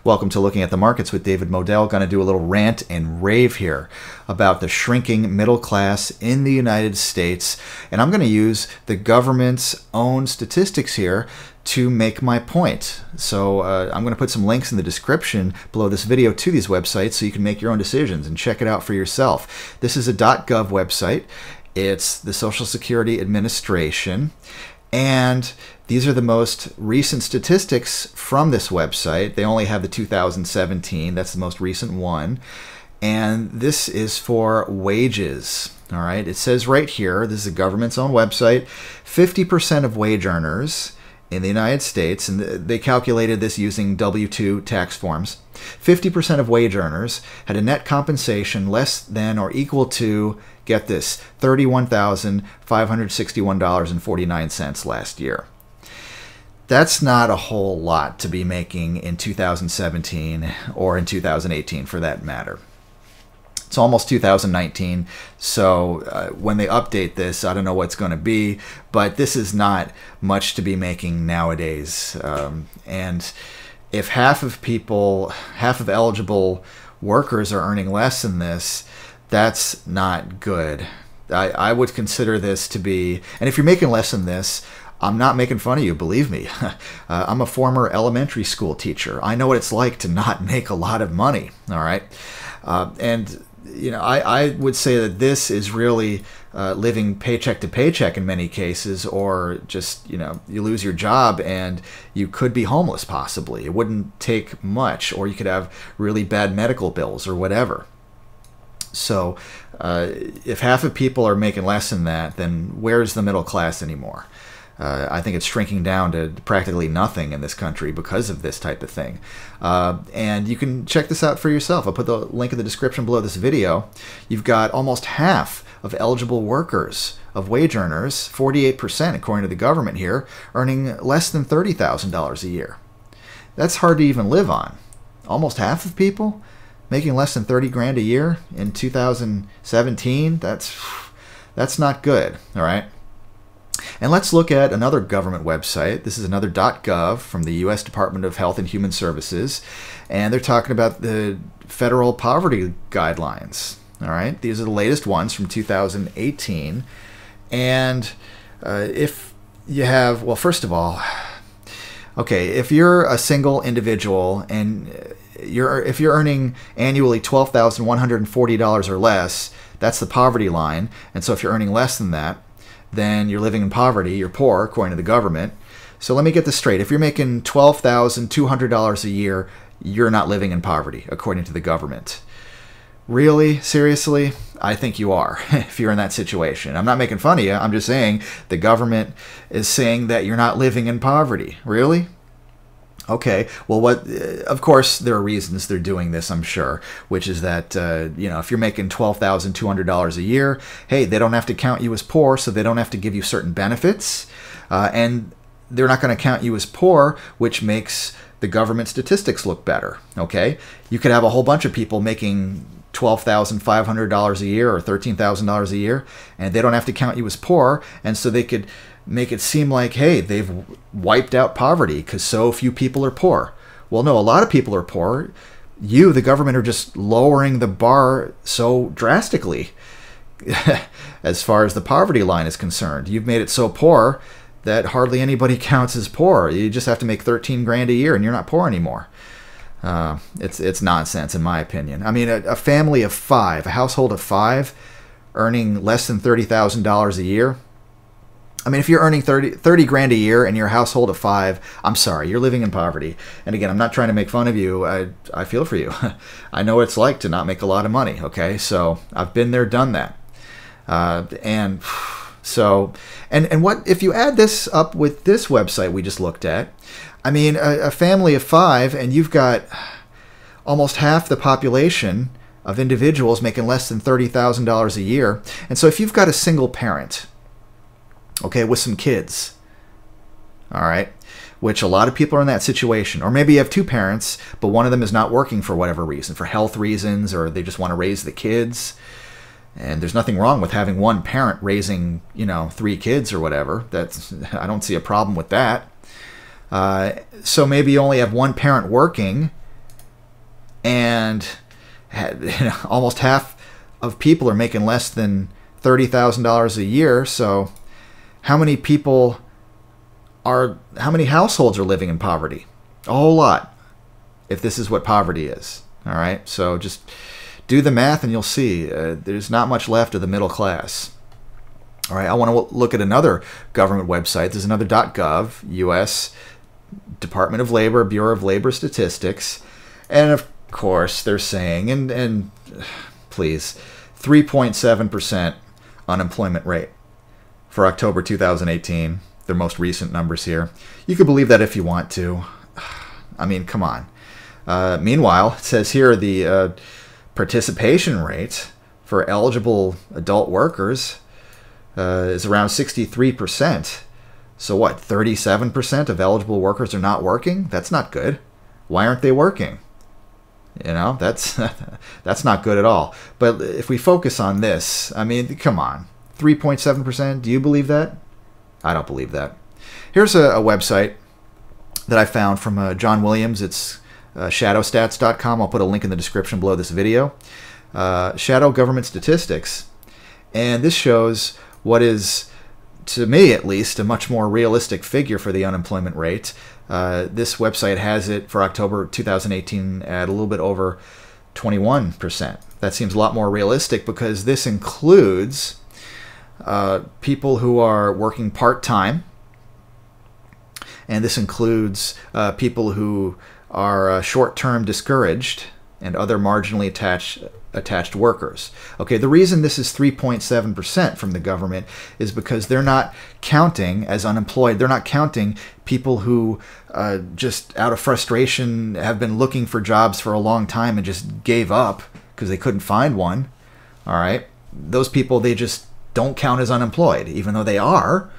Welcome to Looking at the Markets with David Moadel. Going to do a little rant and rave here about the shrinking middle class in the United States. And I'm going to use the government's own statistics here to make my point. So I'm going to put some links in the description below this video to these websites so you can make your own decisions and check it out for yourself. This is a .gov website. It's the Social Security Administration. And these are the most recent statistics from this website. They only have the 2017. That's the most recent one. And this is for wages. All right. It says right here, this is the government's own website, 50% of wage earners in the United States, and they calculated this using W-2 tax forms, 50% of wage earners had a net compensation less than or equal to, get this, $31,561.49 last year. That's not a whole lot to be making in 2017 or in 2018 for that matter. It's almost 2019, so when they update this, I don't know what's going to be, but this is not much to be making nowadays. And if half of eligible workers are earning less than this, that's not good. I would consider this to be, and if you're making less than this, I'm not making fun of you, believe me. I'm a former elementary school teacher. I know what it's like to not make a lot of money, all right? And you know, I would say that this is really living paycheck to paycheck in many cases, or just, you know, you lose your job and you could be homeless possibly. It wouldn't take much, or you could have really bad medical bills or whatever. So if half of people are making less than that, then where's the middle class anymore? I think it's shrinking down to practically nothing in this country because of this type of thing. And you can check this out for yourself. I'll put the link in the description below this video. You've got almost half of eligible workers, of wage earners, 48% according to the government here, earning less than $30,000 a year. That's hard to even live on. Almost half of people making less than 30 grand a year in 2017, that's not good, all right? And let's look at another government website. This is another .gov from the U.S. Department of Health and Human Services, and they're talking about the federal poverty guidelines. All right, these are the latest ones from 2018. And if you have, well, first of all, okay, if you're a single individual and if you're earning annually $12,140 or less, that's the poverty line. And so if you're earning less than that, then you're living in poverty, you're poor, according to the government. So let me get this straight. If you're making $12,200 a year, you're not living in poverty, according to the government. Really? Seriously? I think you are, if you're in that situation. I'm not making fun of you. I'm just saying the government is saying that you're not living in poverty. Really? Okay, well, of course, there are reasons they're doing this, I'm sure, which is that, you know, if you're making $12,200 a year, hey, they don't have to count you as poor, so they don't have to give you certain benefits, and they're not going to count you as poor, which makes the government statistics look better, okay? You could have a whole bunch of people making $12,500 a year or $13,000 a year, and they don't have to count you as poor, and so they could make it seem like, hey, they've wiped out poverty because so few people are poor. Well, no, a lot of people are poor. You, the government, are just lowering the bar so drastically as far as the poverty line is concerned. You've made it so poor that hardly anybody counts as poor. You just have to make 13 grand a year and you're not poor anymore. It's nonsense, in my opinion. I mean, a family of five, a household of five, earning less than $30,000 a year, I mean, if you're earning 30 grand a year and you're a household of five, I'm sorry, you're living in poverty. And again, I'm not trying to make fun of you. I feel for you. I know what it's like to not make a lot of money, okay? So I've been there, done that. And what if you add this up with this website we just looked at? I mean, a family of five, and you've got almost half the population of individuals making less than $30,000 a year. And so if you've got a single parent, okay, with some kids, all right, which a lot of people are in that situation. Or maybe you have two parents, but one of them is not working for whatever reason, for health reasons, or they just want to raise the kids. And there's nothing wrong with having one parent raising, you know, 3 kids or whatever. I don't see a problem with that. So maybe you only have one parent working, and almost half of people are making less than $30,000 a year. So how many households are living in poverty? A whole lot, if this is what poverty is. All right, so just do the math and you'll see there's not much left of the middle class. All right, I want to look at another government website. There's another .gov, U.S. Department of Labor, Bureau of Labor Statistics. And of course, they're saying, and please, 3.7% unemployment rate for October 2018, their most recent numbers here. You could believe that if you want to. I mean, come on. Meanwhile, it says here the participation rate for eligible adult workers is around 63%. So what, 37% of eligible workers are not working? That's not good. Why aren't they working? You know, that's not good at all. But if we focus on this, I mean, come on. 3.7%, do you believe that? I don't believe that. Here's a website that I found from John Williams. It's shadowstats.com. I'll put a link in the description below this video. Shadow Government Statistics. And this shows what is, to me at least, a much more realistic figure for the unemployment rate. This website has it for October 2018 at a little bit over 21%. That seems a lot more realistic because this includes people who are working part-time, and this includes people who are short-term discouraged and other marginally attached workers. Okay, the reason this is 3.7% from the government is because they're not counting as unemployed. They're not counting people who just out of frustration have been looking for jobs for a long time and just gave up because they couldn't find one. All right, those people, they just don't count as unemployed, even though they are,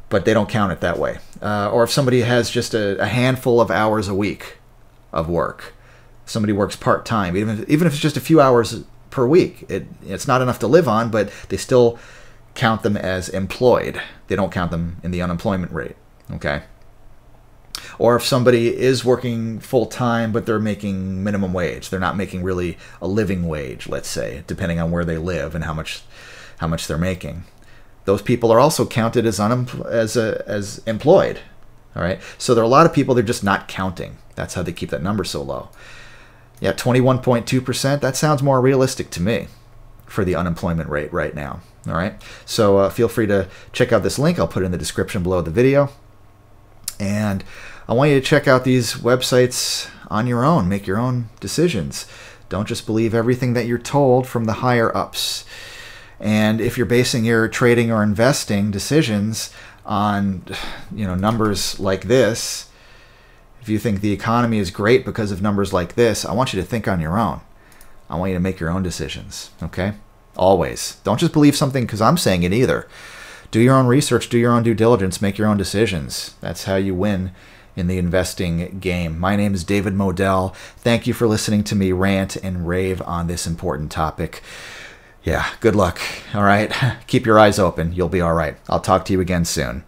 but they don't count it that way. Or if somebody has just a handful of hours a week of work, somebody works part-time, even if it's just a few hours per week, it's not enough to live on, but they still count them as employed. They don't count them in the unemployment rate, okay? Or if somebody is working full-time, but they're making minimum wage, they're not making really a living wage, let's say, depending on where they live and how much they're making. Those people are also counted as employed, all right? So there are a lot of people they're just not counting. That's how they keep that number so low. Yeah, 21.2%, that sounds more realistic to me for the unemployment rate right now, all right? So feel free to check out this link. I'll put it in the description below the video. And I want you to check out these websites on your own. Make your own decisions. Don't just believe everything that you're told from the higher-ups. And if you're basing your trading or investing decisions on, numbers like this, if you think the economy is great because of numbers like this, I want you to think on your own. I want you to make your own decisions, okay? Always. Don't just believe something because I'm saying it either. Do your own research, do your own due diligence, make your own decisions. That's how you win in the investing game. My name is David Moadel. Thank you for listening to me rant and rave on this important topic. Yeah, good luck, all right? Keep your eyes open. You'll be all right. I'll talk to you again soon.